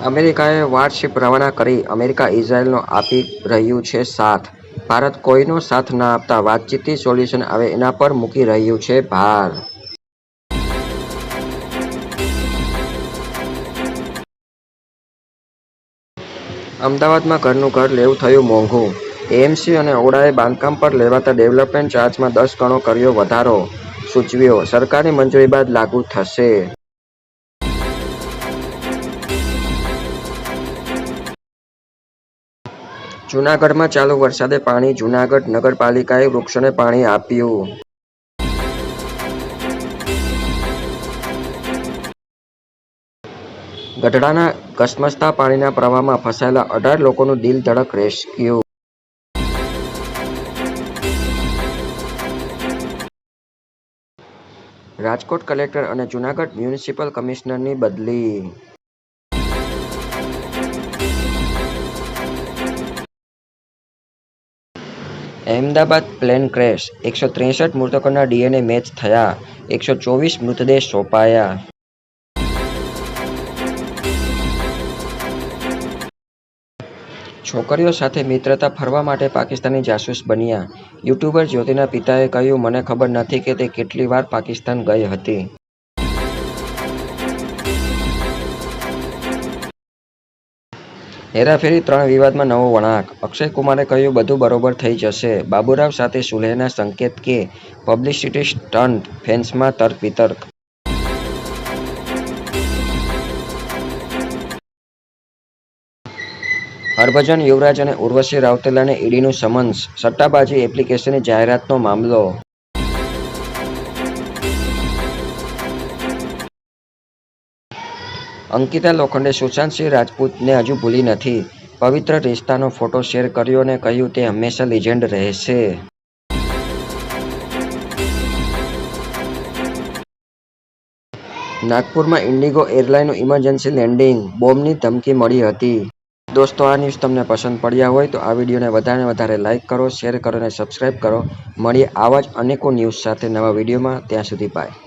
અમેરિકાએ વોરશિપ રવાના કરી અમેરિકા ઇઝરાયલનો આપી રહ્યું છે સાથ. ભારત કોઈનો સાથ ના આપતા વાતચીતથી સોલ્યુશન આવે એના પર મૂકી રહ્યું છે ભાર. અમદાવાદમાં ઘરનું ઘર લેવું થયું મોંઘું. એએમસી અને ઓડાએ બાંધકામ પર લેવાતા ડેવલપમેન્ટ ચાર્જમાં 10 ગણો કર્યો વધારો સૂચવ્યો. સરકારની મંજૂરી બાદ લાગુ થશે. જૂનાગઢમાં ચાલુ વરસાદે પાણી. જૂનાગઢ નગરપાલિકાએ વૃક્ષોને પાણી આપ્યું. ગઢડાના ધસમસતા પાણીના પ્રવાહમાં ફસાયેલા 18 લોકોનું દિલ ધડક રેસ્ક્યુ. રાજકોટ કલેક્ટર અને જૂનાગઢ મ્યુનિસિપલ કમિશનરની બદલી. Ahmedabad plane crash. 163 મૃતકોના ડીએનએ મેચ થયા. 124 મૃતદેહ સોંપાયા. છોકરીઓ સાથે મિત્રતા ફરવા માટે પાકિસ્તાની જાસૂસ બન્યા. યુટ્યુબર જ્યોતિના પિતાએ કહ્યું, મને ખબર નથી કે તે કેટલી વાર પાકિસ્તાન ગઈ હતી. હેરાફેરી 3 વિવાદમાં નવો વળાંક. અક્ષય કુમારે કહ્યું, બધું બરોબર થઈ જશે. બાબુરાવ સાથે સુલેહના સંકેત કે પબ્લિસિટી સ્ટન્ટ. ફેન્સમાં તર્ક વિતર્ક. હરભજન, યુવરાજ અને ઉર્વશી રાઉતેલાને ઈડીનું સમન્સ. સટ્ટાબાજી એપ્લિકેશનની જાહેરાતનો મામલો. અંકિતા લોખંડે સુશાંત સિંહ રાજપૂતને હજુ ભૂલી નથી. પવિત્ર રિશ્તાનો ફોટો શેર કર્યો અને કહ્યું, તે હંમેશા લિજેન્ડ રહેશે. નાગપુરમાં ઇન્ડિગો એરલાઇનનું ઇમરજન્સી લેન્ડિંગ. બોમ્બની ધમકી મળી હતી. દોસ્તો, આ ન્યૂઝ તમને પસંદ પડ્યા હોય તો આ વિડીયોને વધારે લાઇક કરો, શેર કરો અને સબસ્ક્રાઇબ કરો. મળીએ આવા જ અનેકો ન્યૂઝ સાથે નવા વિડીયોમાં. ત્યાં સુધી બાય.